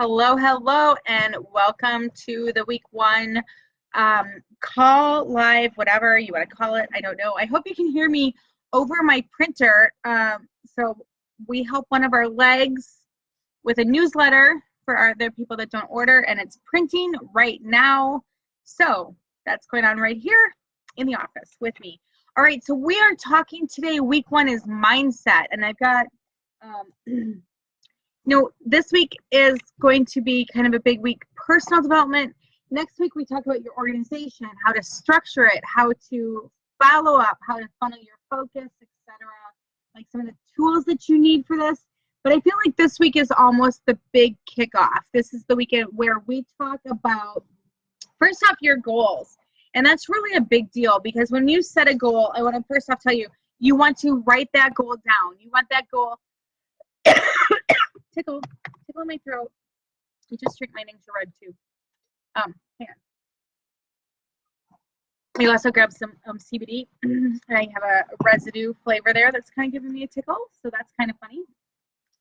Hello, hello, and welcome to the week one call, live, whatever you want to call it. I don't know. I hope you can hear me over my printer. So we help one of our legs with a newsletter for the people that don't order, and it's printing right now. So that's going on right here in the office with me. All right, so we are talking today. Week one is mindset, and I've got this week is going to be kind of a big week, personal development. Next week, we talk about your organization, how to structure it, how to follow up, how to funnel your focus, etc. Like some of the tools that you need for this. But I feel like this week is almost the big kickoff. This is the weekend where we talk about, first off, your goals. And that's really a big deal because when you set a goal, I want to first off tell you, you want to write that goal down. You want that goal tickle in my throat. I just drank my Ninja Red too. Hang on. We also grabbed some CBD, and I have a residue flavor there that's kind of giving me a tickle, so that's kind of funny.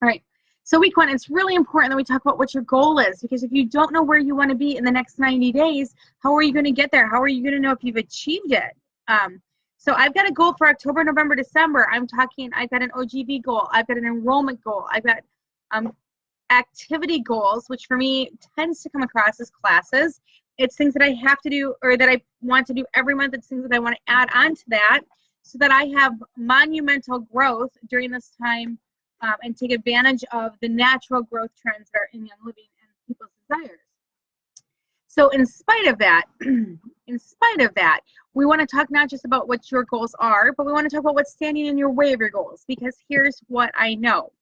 All right, so week one, it's really important that we talk about what your goal is, because if you don't know where you want to be in the next 90 days, how are you going to get there? How are you going to know if you've achieved it? So I've got a goal for October, November, December. I've got an OGB goal. I've got an enrollment goal. I've got activity goals, which for me tends to come across as classes. It's things that I have to do or that I want to do every month. It's things that I want to add on to that so that I have monumental growth during this time and take advantage of the natural growth trends that are in young living and people's desires. So in spite of that, we want to talk not just about what your goals are, but we want to talk about what's standing in your way of your goals, because here's what I know.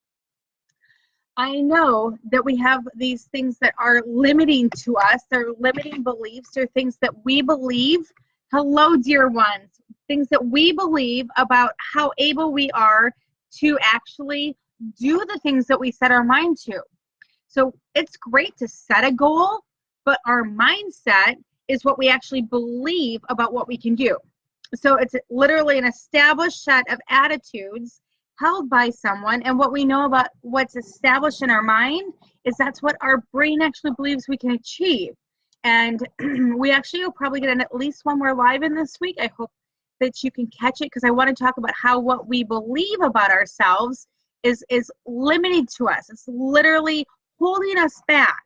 I know that we have these things that are limiting to us. They're limiting beliefs. They're things that we believe. Hello, dear ones. Things that we believe about how able we are to actually do the things that we set our mind to. So it's great to set a goal, but our mindset is what we actually believe about what we can do. So it's literally an established set of attitudes held by someone, and what we know about what's established in our mind is that's what our brain actually believes we can achieve. And we actually will probably get in at least one more live in this week. I hope that you can catch it, because I want to talk about how what we believe about ourselves is limiting to us. It's literally holding us back.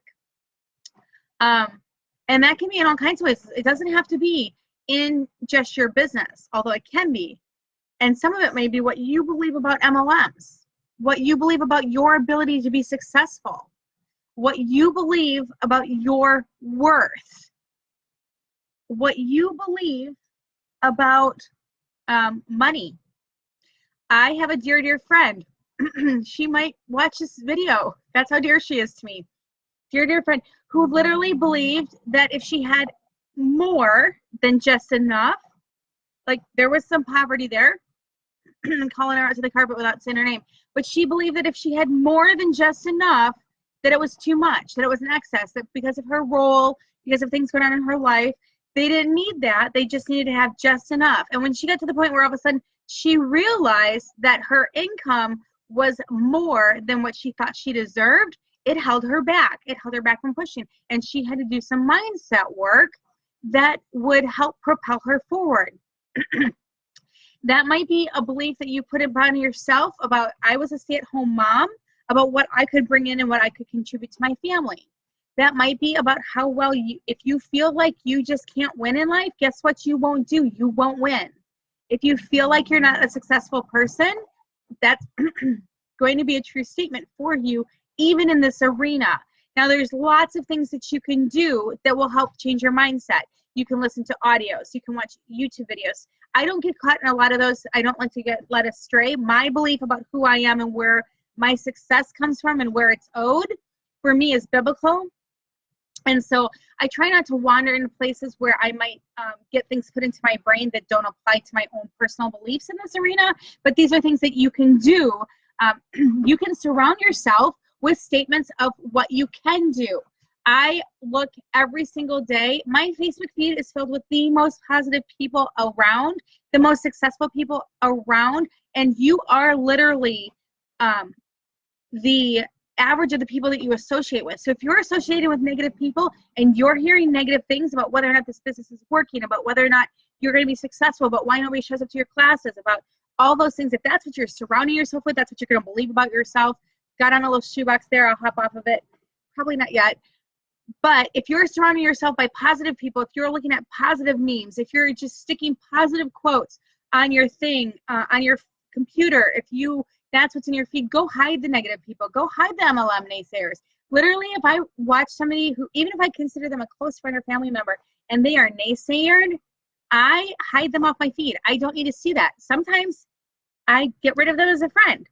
And that can be in all kinds of ways. It doesn't have to be in just your business, although it can be. And some of it may be what you believe about MLMs, what you believe about your ability to be successful, what you believe about your worth, what you believe about money. I have a dear, dear friend. She might watch this video. That's how dear she is to me. Dear, dear friend, who literally believed that if she had more than just enough, like there was some poverty there, calling her out to the carpet without saying her name, but she believed that if she had more than just enough, that it was too much, that it was an excess, that because of her role, because of things going on in her life, they didn't need that. They just needed to have just enough. And when she got to the point where all of a sudden she realized that her income was more than what she thought she deserved, it held her back. It held her back from pushing. And she had to do some mindset work that would help propel her forward. That might be a belief that you put upon yourself about, I was a stay-at-home mom, about what I could bring in and what I could contribute to my family. That might be about how well you, if you feel like you just can't win in life, guess what you won't do? You won't win. If you feel like you're not a successful person, that's going to be a true statement for you, even in this arena. Now, there's lots of things that you can do that will help change your mindset. You can listen to audios. You can watch YouTube videos. I don't get caught in a lot of those. I don't like to get led astray. My belief about who I am and where my success comes from and where it's owed, for me, is biblical. And so I try not to wander into places where I might get things put into my brain that don't apply to my own personal beliefs in this arena. But these are things that you can do. You can surround yourself with statements of what you can do. I look every single day. My Facebook feed is filled with the most positive people around, the most successful people around, and you are literally the average of the people that you associate with. So if you're associating with negative people and you're hearing negative things about whether or not this business is working, about whether or not you're going to be successful, about why nobody shows up to your classes, about all those things, if that's what you're surrounding yourself with, that's what you're going to believe about yourself. Got on a little shoebox there. I'll hop off of it. Probably not yet. But if you're surrounding yourself by positive people, if you're looking at positive memes, if you're just sticking positive quotes on your thing, on your computer, that's what's in your feed, go hide the negative people. Go hide the MLM naysayers. Literally, if I watch somebody who, even if I consider them a close friend or family member, and they are naysayered, I hide them off my feed. I don't need to see that. Sometimes I get rid of them as a friend.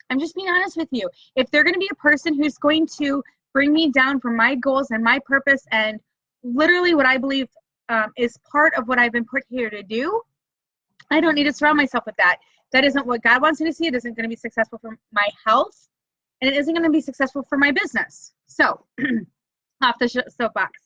I'm just being honest with you. If they're going to be a person who's going to bring me down from my goals and my purpose and literally what I believe is part of what I've been put here to do, I don't need to surround myself with that. That isn't what God wants me to see. It isn't going to be successful for my health, and it isn't going to be successful for my business. So, off the soapbox.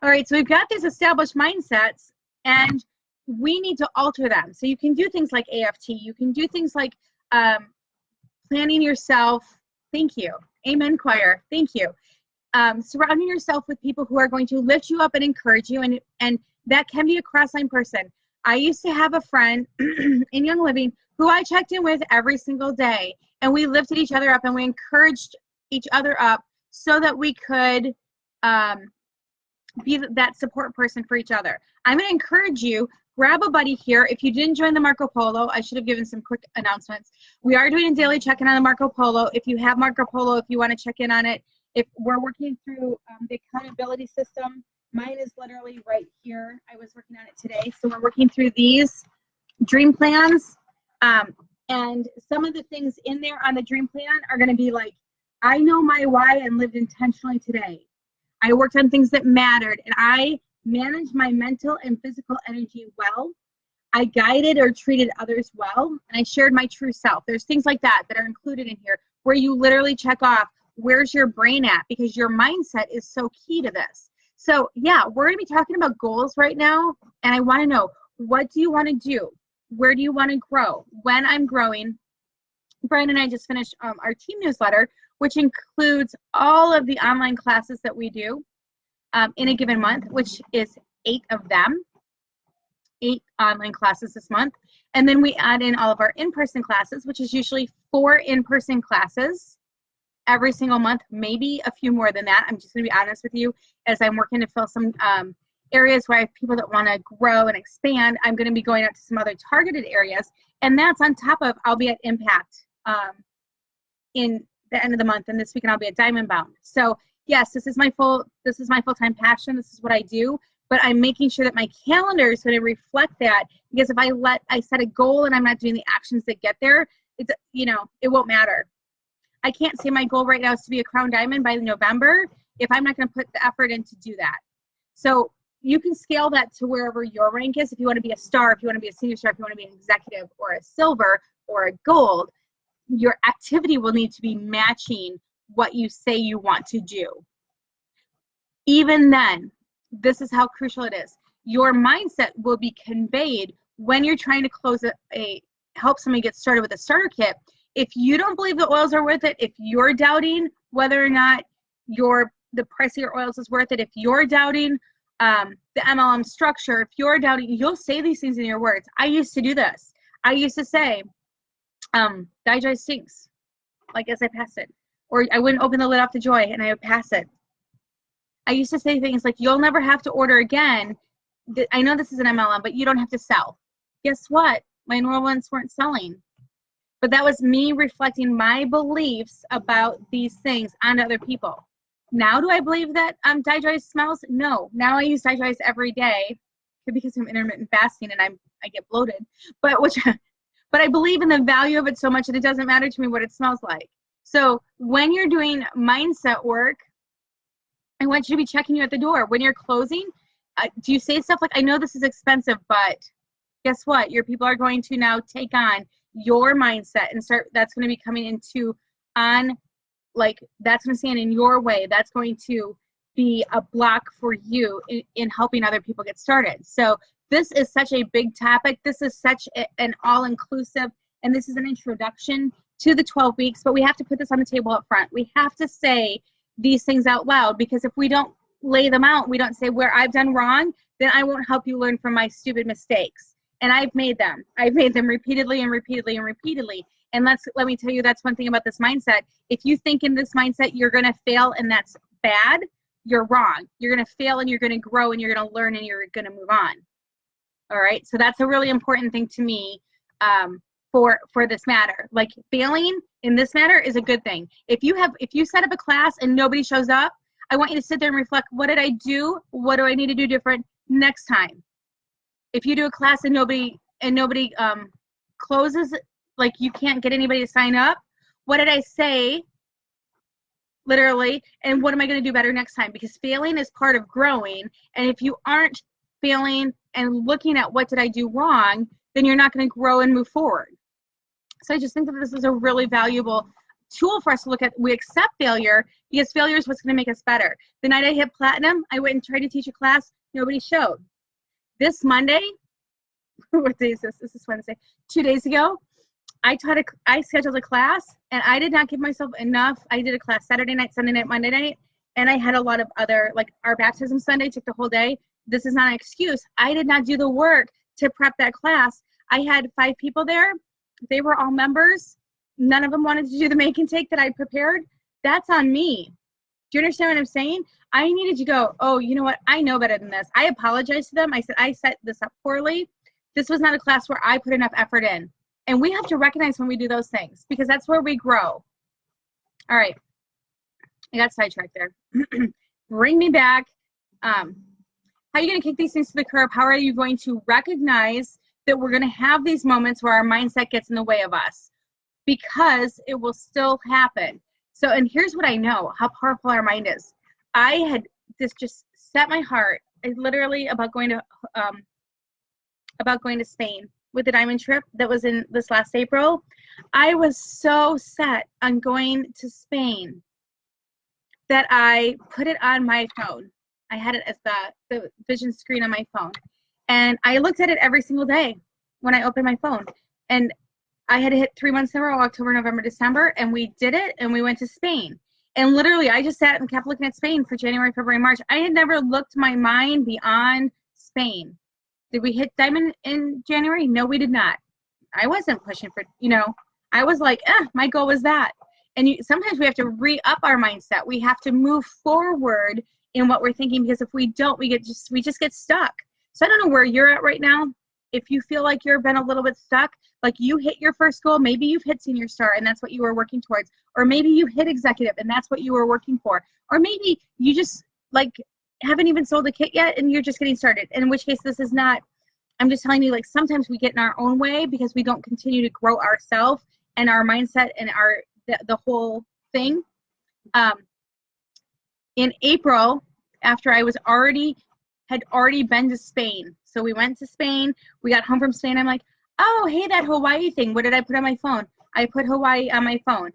All right, so we've got these established mindsets, and we need to alter them. So you can do things like AFT. You can do things like planning yourself. Thank you. Amen, choir. Thank you. Surrounding yourself with people who are going to lift you up and encourage you, and that can be a cross-line person. I used to have a friend in Young Living who I checked in with every single day, and we lifted each other up and we encouraged each other up so that we could be that support person for each other. I'm going to encourage you, grab a buddy here. If you didn't join the Marco Polo, I should have given some quick announcements. We are doing a daily check-in on the Marco Polo. If you have Marco Polo, if you want to check in on it, if we're working through the accountability system, mine is literally right here. I was working on it today. So we're working through these dream plans. And some of the things in there on the dream plan are going to be like, I know my why and lived intentionally today. I worked on things that mattered, and I managed my mental and physical energy well. I guided or treated others well, and I shared my true self. There's things like that that are included in here where you literally check off, where's your brain at? Because your mindset is so key to this. So yeah, we're going to be talking about goals right now, and I want to know, what do you want to do? Where do you want to grow? When I'm growing, Brian and I just finished our team newsletter, which includes all of the online classes that we do in a given month, which is 8 of them, 8 online classes this month. And then we add in all of our in-person classes, which is usually 4 in-person classes every single month, maybe a few more than that. I'm just going to be honest with you, as I'm working to fill some areas where I have people that want to grow and expand. I'm going to be going out to some other targeted areas, and that's on top of I'll be at Impact in the end of the month, and this weekend I'll be at Diamond Bound. So yes, this is my full-time passion. This is what I do, but I'm making sure that my calendar is going to reflect that, because if I set a goal and I'm not doing the actions that get there, it's, it won't matter. I can't say my goal right now is to be a crown diamond by November if I'm not going to put the effort in to do that. So you can scale that to wherever your rank is. If you want to be a star, if you want to be a senior star, if you want to be an executive or a silver or a gold, your activity will need to be matching what you say you want to do. Even then, this is how crucial it is. Your mindset will be conveyed when you're trying to help somebody get started with a starter kit. If you don't believe the oils are worth it, if you're doubting whether or not the price of your oils is worth it, if you're doubting the MLM structure, if you're doubting, you'll say these things in your words. I used to do this. I used to say, DiJoy stinks, like as I pass it. Or I wouldn't open the lid off the Joy and I would pass it. I used to say things like, you'll never have to order again. I know this is an MLM, but you don't have to sell. Guess what? My normal ones weren't selling. But that was me reflecting my beliefs about these things on other people. Now, do I believe that DiJoy smells? No. Now I use DiJoy every day because I'm intermittent fasting and I get bloated. But I believe in the value of it so much that it doesn't matter to me what it smells like. So when you're doing mindset work, I want you to be checking you at the door. When you're closing, do you say stuff like, I know this is expensive, but guess what? Your people are going to now take on your mindset and that's going to be coming into that's going to stand in your way. That's going to be a block for you in helping other people get started. So this is such a big topic. This is such an all-inclusive, and this is an introduction to the 12 weeks, but we have to put this on the table up front. We have to say these things out loud, because if we don't lay them out, we don't say where I've done wrong, then I won't help you learn from my stupid mistakes. And I've made them. I've made them repeatedly and repeatedly and repeatedly. And let me tell you, that's one thing about this mindset. If you think in this mindset you're going to fail and that's bad, you're wrong. You're going to fail and you're going to grow and you're going to learn and you're going to move on. All right. So that's a really important thing to me for this matter. Like, failing in this matter is a good thing. If you set up a class and nobody shows up, I want you to sit there and reflect, what did I do? What do I need to do different next time? If you do a class and nobody closes, like you can't get anybody to sign up, what did I say? Literally, and what am I going to do better next time? Because failing is part of growing, and if you aren't failing and looking at what did I do wrong, then you're not going to grow and move forward. So I just think that this is a really valuable tool for us to look at. We accept failure because failure is what's going to make us better. The night I hit platinum, I went and tried to teach a class. Nobody showed. This Monday, what day is this? This is Wednesday. 2 days ago, I scheduled a class, and I did not give myself enough. I did a class Saturday night, Sunday night, Monday night, and I had a lot of other, like our baptism Sunday took the whole day. This is not an excuse. I did not do the work to prep that class. I had 5 people there. They were all members. None of them wanted to do the make and take that I prepared. That's on me. Do you understand what I'm saying? I needed to go, oh, you know what? I know better than this. I apologized to them. I said, I set this up poorly. This was not a class where I put enough effort in. And we have to recognize when we do those things, because that's where we grow. All right. I got sidetracked there. Bring me back. How are you going to kick these things to the curb? How are you going to recognize that we're going to have these moments where our mindset gets in the way of us? Because it will still happen. So, and here's what I know, how powerful our mind is. I had this just set my heart, literally about going to Spain with the diamond trip that was in this last April. I was so set on going to Spain that I put it on my phone. I had it as the vision screen on my phone. And I looked at it every single day when I opened my phone. And I had hit 3 months in a row, October, November, December, and we did it, and we went to Spain. And literally, I just sat and kept looking at Spain for January, February, March. I had never looked my mind beyond Spain. Did we hit diamond in January? No, we did not. I wasn't pushing for, I was like, my goal was that. And sometimes we have to re-up our mindset. We have to move forward in what we're thinking, because if we don't, we just get stuck. So I don't know where you're at right now. If you feel like you've been a little bit stuck, like you hit your first goal, maybe you've hit Senior Star and that's what you were working towards, or maybe you hit Executive and that's what you were working for, or maybe you just like haven't even sold a kit yet and you're just getting started, in which case this is not, I'm just telling you, like, sometimes we get in our own way because we don't continue to grow ourselves and our mindset and the whole thing. In April, after I had already been to Spain, so we went to Spain, we got home from Spain, I'm like, oh, hey, that Hawaii thing, what did I put on my phone? I put Hawaii on my phone.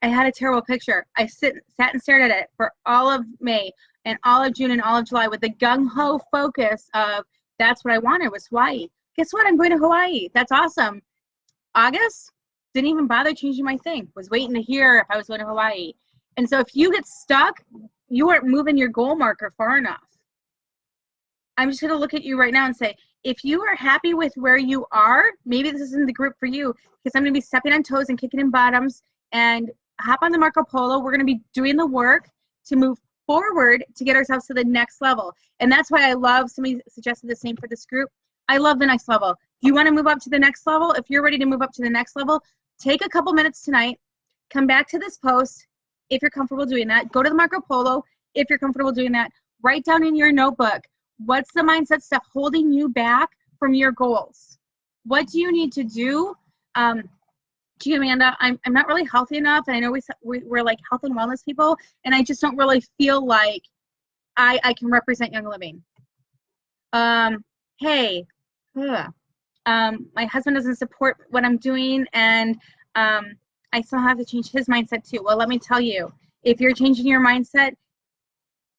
I had a terrible picture. I sat and stared at it for all of May and all of June and all of July with the gung-ho focus of that's what I wanted, was Hawaii. Guess what? I'm going to Hawaii. That's awesome. August, didn't even bother changing my thing. Was waiting to hear if I was going to Hawaii. And so if you get stuck, you aren't moving your goal marker far enough. I'm just going to look at you right now and say, if you are happy with where you are, maybe this isn't the group for you, because I'm going to be stepping on toes and kicking in bottoms, and hop on the Marco Polo. We're going to be doing the work to move forward to get ourselves to the next level. And that's why I love, somebody suggested the same for this group, I love the next level. If you want to move up to the next level, if you're ready to move up to the next level, take a couple minutes tonight, come back to this post if you're comfortable doing that. Go to the Marco Polo if you're comfortable doing that. Write down in your notebook, what's the mindset stuff holding you back from your goals? What do you need to do? Gee, Amanda, I'm not really healthy enough, and I know we're like health and wellness people, and I just don't really feel like I can represent Young Living. Hey, my husband doesn't support what I'm doing, and I still have to change his mindset too. Well, let me tell you, if you're changing your mindset,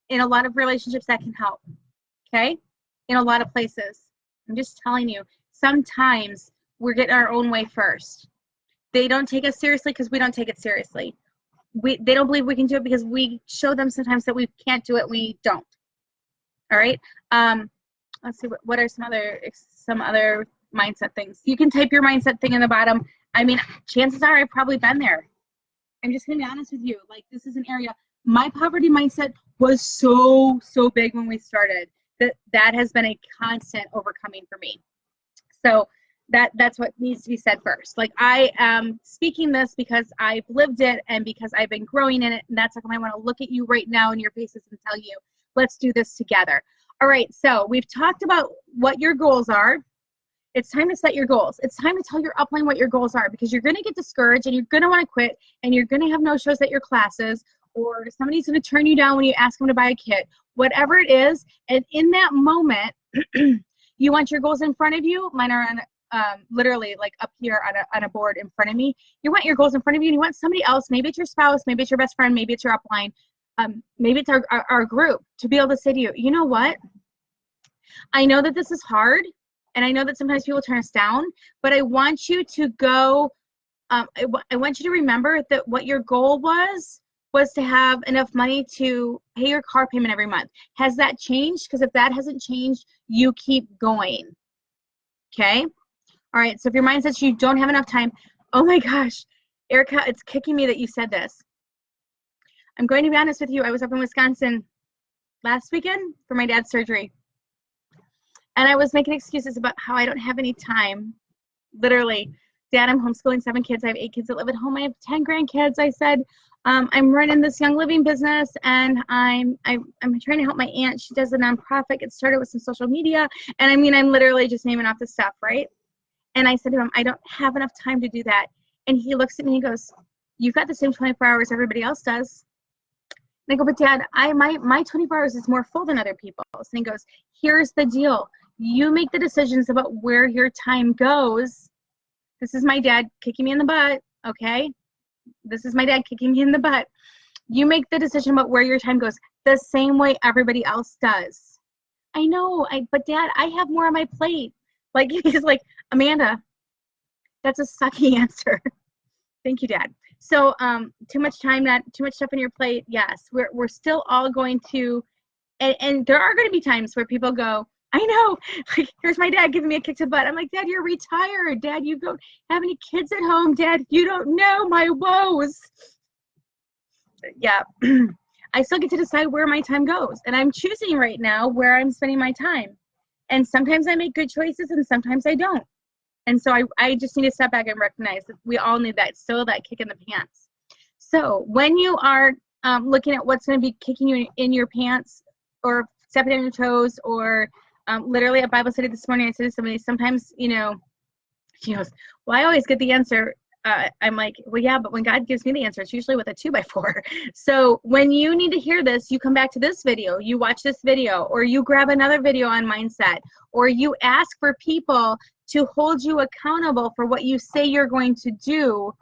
in a lot of relationships that can help, okay? In a lot of places. I'm just telling you, sometimes we're getting our own way first. They don't take us seriously because we don't take it seriously. They don't believe we can do it because we show them sometimes that we can't do it. We don't. All right. Let's see. What are some other mindset things? You can type your mindset thing in the bottom. I mean, chances are I've probably been there. I'm just going to be honest with you. Like, this is an area. My poverty mindset was so big when we started. That has been a constant overcoming for me. So that's what needs to be said first. Like, I am speaking this because I've lived it and because I've been growing in it, and that's how I want to look at you right now in your faces and tell you, let's do this together. All right, so we've talked about what your goals are. It's time to set your goals. It's time to tell your upline what your goals are, because you're going to get discouraged and you're going to want to quit, and you're going to have no-shows at your classes, or somebody's going to turn you down when you ask them to buy a kit, whatever it is. And in that moment, you want your goals in front of you. Mine are on literally like up here on a board in front of me. You want your goals in front of you, and you want somebody else, maybe it's your spouse, maybe it's your best friend, maybe it's your upline, maybe it's our group, to be able to say to you, you know what? I know that this is hard, and I know that sometimes people turn us down, but I want you to go, I want you to remember that what your goal was to have enough money to pay your car payment every month. Has that changed? Because if that hasn't changed, you keep going. Okay? All right, so if your mind says you don't have enough time, oh my gosh, Erica, it's kicking me that you said this. I'm going to be honest with you. I was up in Wisconsin last weekend for my dad's surgery. And I was making excuses about how I don't have any time. Literally, Dad, I'm homeschooling 7 kids. I have 8 kids that live at home. I have 10 grandkids. I said, I'm running this young living business, and I'm trying to help my aunt. She does a nonprofit. It started with some social media. And I mean, I'm literally just naming off the stuff, right? And I said to him, I don't have enough time to do that. And he looks at me and he goes, you've got the same 24 hours everybody else does. And I go, but Dad, my 24 hours is more full than other people's. And he goes, here's the deal. You make the decisions about where your time goes. This is my dad kicking me in the butt, okay? This is my dad kicking me in the butt. You make the decision about where your time goes the same way everybody else does. I know, but Dad, I have more on my plate. Like, he's like, Amanda, that's a sucky answer. Thank you, Dad. So, too much time, too much stuff on your plate. Yes, we're still all going to, and there are going to be times where people go, I know, like, here's my dad giving me a kick to the butt. I'm like, Dad, you're retired. Dad, you don't have any kids at home. Dad, you don't know my woes. Yeah, I still get to decide where my time goes. And I'm choosing right now where I'm spending my time. And sometimes I make good choices and sometimes I don't. And so I just need to step back and recognize that we all need that, still that kick in the pants. So when you are looking at what's going to be kicking you in your pants, or stepping on your toes, or literally at Bible study this morning, I said to somebody, sometimes, you know, she goes, well, I always get the answer. I'm like, well, yeah, but when God gives me the answer, it's usually with a 2x4. So when you need to hear this, you come back to this video, you watch this video, or you grab another video on mindset, or you ask for people to hold you accountable for what you say you're going to do.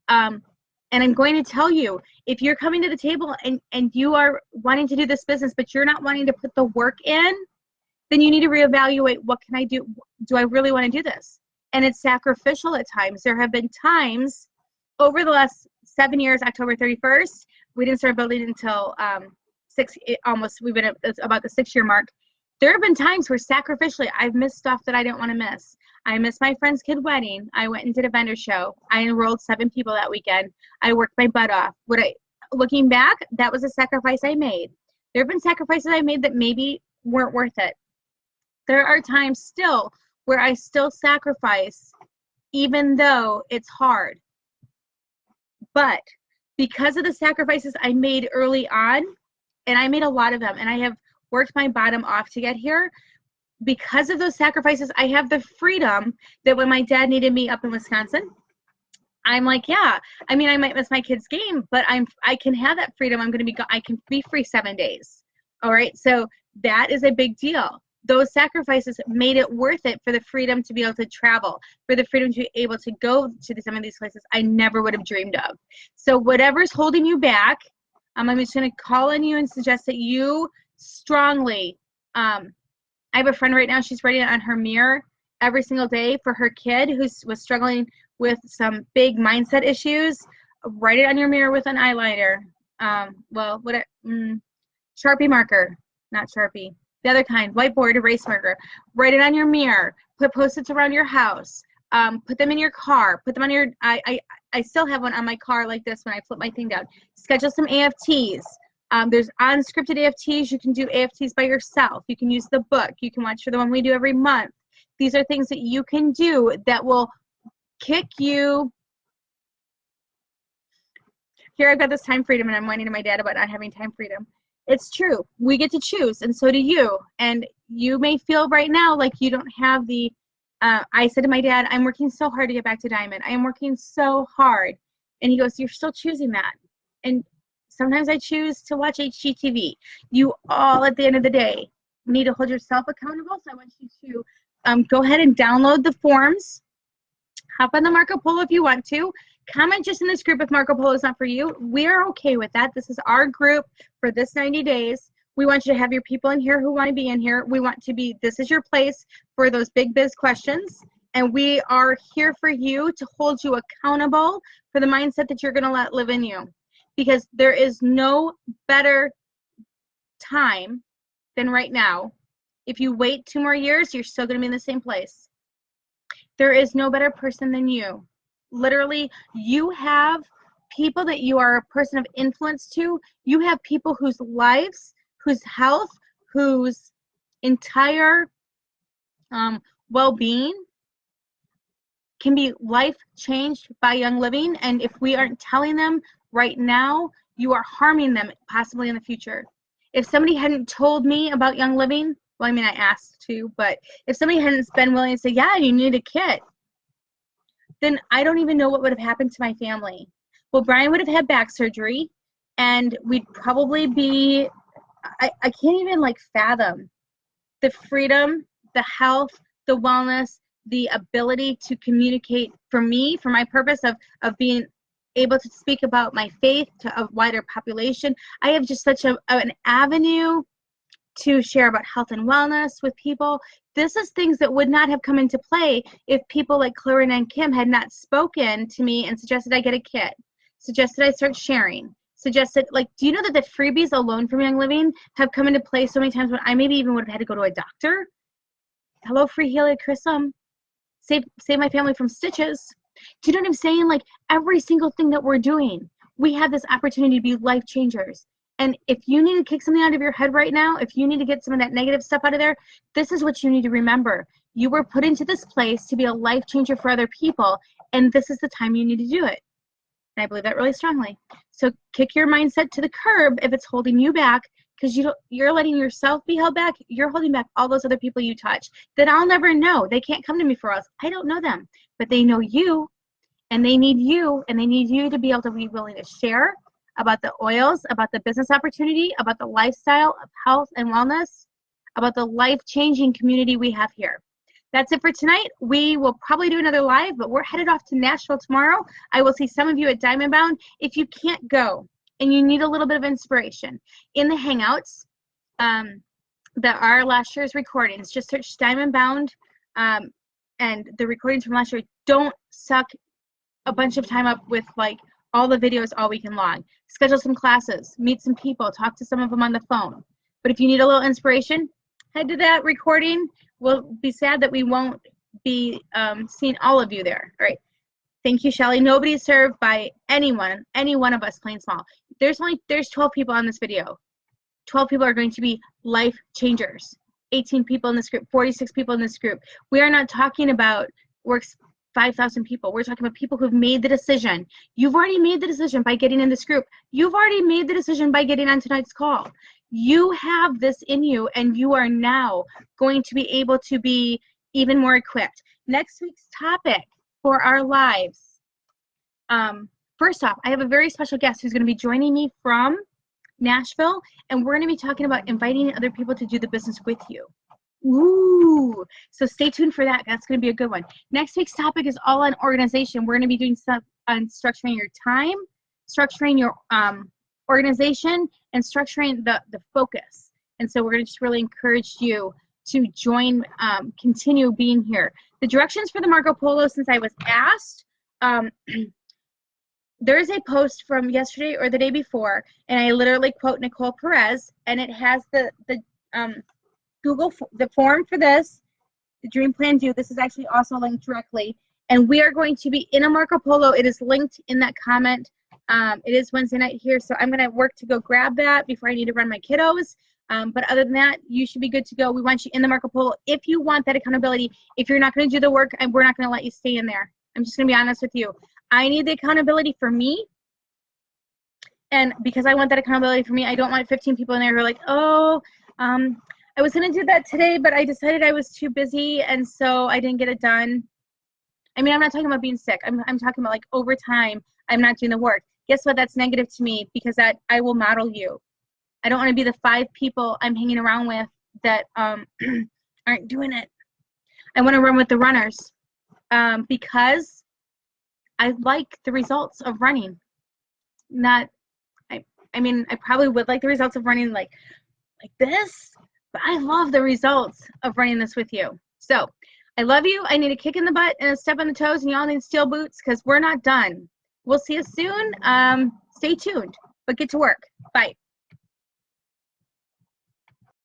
And I'm going to tell you, if you're coming to the table and you are wanting to do this business, but you're not wanting to put the work in, then you need to reevaluate, what can I do? Do I really want to do this? And it's sacrificial at times. There have been times over the last 7 years, October 31st, we didn't start building until we've been at about the 6-year mark. There have been times where sacrificially I've missed stuff that I didn't want to miss. I missed my friend's kid wedding. I went and did a vendor show. I enrolled 7 people that weekend. I worked my butt off. Looking back, that was a sacrifice I made. There have been sacrifices I made that maybe weren't worth it. There are times still where I still sacrifice, even though it's hard. But because of the sacrifices I made early on, and I made a lot of them, and I have worked my bottom off to get here, because of those sacrifices, I have the freedom that when my dad needed me up in Wisconsin, I'm like, yeah, I mean, I might miss my kid's game, but I can have that freedom. I can be free 7 days. All right. So that is a big deal. Those sacrifices made it worth it for the freedom to be able to travel, for the freedom to be able to go to some of these places I never would have dreamed of. So whatever's holding you back, I'm just going to call on you and suggest that you strongly, I have a friend right now, she's writing on her mirror every single day for her kid who was struggling with some big mindset issues, write it on your mirror with an eyeliner. Sharpie marker, not Sharpie. The other kind, whiteboard, erase marker. Write it on your mirror. Put Post-its around your house. Put them in your car. Put them on your. I still have one on my car like this when I flip my thing down. Schedule some AFTs. There's unscripted AFTs. You can do AFTs by yourself. You can use the book. You can watch for the one we do every month. These are things that you can do that will kick you. Here I've got this time freedom, and I'm whining to my dad about not having time freedom. It's true. We get to choose, and so do you. And you may feel right now like you don't have the, I said to my dad, I'm working so hard to get back to Diamond. I am working so hard. And he goes, you're still choosing that. And sometimes I choose to watch HGTV. You all, at the end of the day, need to hold yourself accountable. So I want you to go ahead and download the forms. Hop on the Marco Polo if you want to. Comment just in this group if Marco Polo is not for you. We're okay with that. This is our group for this 90 days. We want you to have your people in here who want to be in here. We want to be, this is your place for those big biz questions. And we are here for you to hold you accountable for the mindset that you're going to let live in you. Because there is no better time than right now. If you wait 2 more years, you're still going to be in the same place. There is no better person than you. Literally, you have people that you are a person of influence to. You have people whose lives, whose health, whose entire well-being can be life changed by Young Living. And if we aren't telling them right now, you are harming them possibly in the future. If somebody hadn't told me about Young Living, well, I mean, I asked to, but if somebody hadn't been willing to say, yeah, you need a kit, then I don't even know what would have happened to my family. Well, Brian would have had back surgery, and we'd probably be, I can't even like fathom the freedom, the health, the wellness, the ability to communicate for me, for my purpose of being able to speak about my faith to a wider population. I have just such an avenue to share about health and wellness with people. This is things that would not have come into play if people like Clarin and Kim had not spoken to me and suggested I get a kit, suggested I start sharing, suggested, like, do you know that the freebies alone from Young Living have come into play so many times when I maybe even would have had to go to a doctor? Hello, Free Healing Chris, save my family from stitches. Do you know what I'm saying? Like, every single thing that we're doing, we have this opportunity to be life changers. And if you need to kick something out of your head right now, if you need to get some of that negative stuff out of there, this is what you need to remember. You were put into this place to be a life changer for other people, and this is the time you need to do it. And I believe that really strongly. So kick your mindset to the curb if it's holding you back, because you're letting yourself be held back. You're holding back all those other people you touch that I'll never know. They can't come to me for us. I don't know them, but they know you, and they need you, and they need you to be able to be willing to share about the oils, about the business opportunity, about the lifestyle of health and wellness, about the life-changing community we have here. That's it for tonight. We will probably do another live, but we're headed off to Nashville tomorrow. I will see some of you at Diamond Bound. If you can't go and you need a little bit of inspiration, in the Hangouts, that are last year's recordings, just search Diamond Bound, and the recordings from last year. Don't suck a bunch of time up with like all the videos all weekend long. Schedule some classes, meet some people, talk to some of them on the phone. But if you need a little inspiration, head to that recording. We'll be sad that we won't be seeing all of you there. All right. Thank you, Shelly. Nobody is served by anyone, any one of us playing small. There's 12 people on this video. 12 people are going to be life changers. 18 people in this group, 46 people in this group. We are not talking about works 5,000 people. We're talking about people who've made the decision. You've already made the decision by getting in this group. You've already made the decision by getting on tonight's call. You have this in you, and you are now going to be able to be even more equipped. Next week's topic for our lives. First off, I have a very special guest who's going to be joining me from Nashville, and we're going to be talking about inviting other people to do the business with you. Ooh, so stay tuned for that. That's going to be a good one. Next week's topic is all on organization. We're going to be doing stuff on structuring your time, structuring your organization, and structuring the focus. And so we're going to just really encourage you to join, continue being here. The directions for the Marco Polo, since I was asked, there is a post from yesterday or the day before, and I literally quote Nicole Perez, and it has the the form for this, the Dream Plan View. This is actually also linked directly, and we are going to be in a Marco Polo. It is linked in that comment. It is Wednesday night here, so I'm going to work to go grab that before I need to run my kiddos. But other than that, you should be good to go. We want you in the Marco Polo if you want that accountability. If you're not going to do the work, we're not going to let you stay in there. I'm just going to be honest with you. I need the accountability for me. And because I want that accountability for me, I don't want 15 people in there who are like, oh, I was going to do that today, but I decided I was too busy, and so I didn't get it done. I mean, I'm not talking about being sick. I'm talking about, like, over time, I'm not doing the work. Guess what? That's negative to me because that I will model you. I don't want to be the 5 people I'm hanging around with that aren't doing it. I want to run with the runners because I like the results of running. I mean, I probably would like the results of running like this, but I love the results of running this with you. So I love you. I need a kick in the butt and a step on the toes, and y'all need steel boots because we're not done. We'll see you soon. Stay tuned, but get to work. Bye.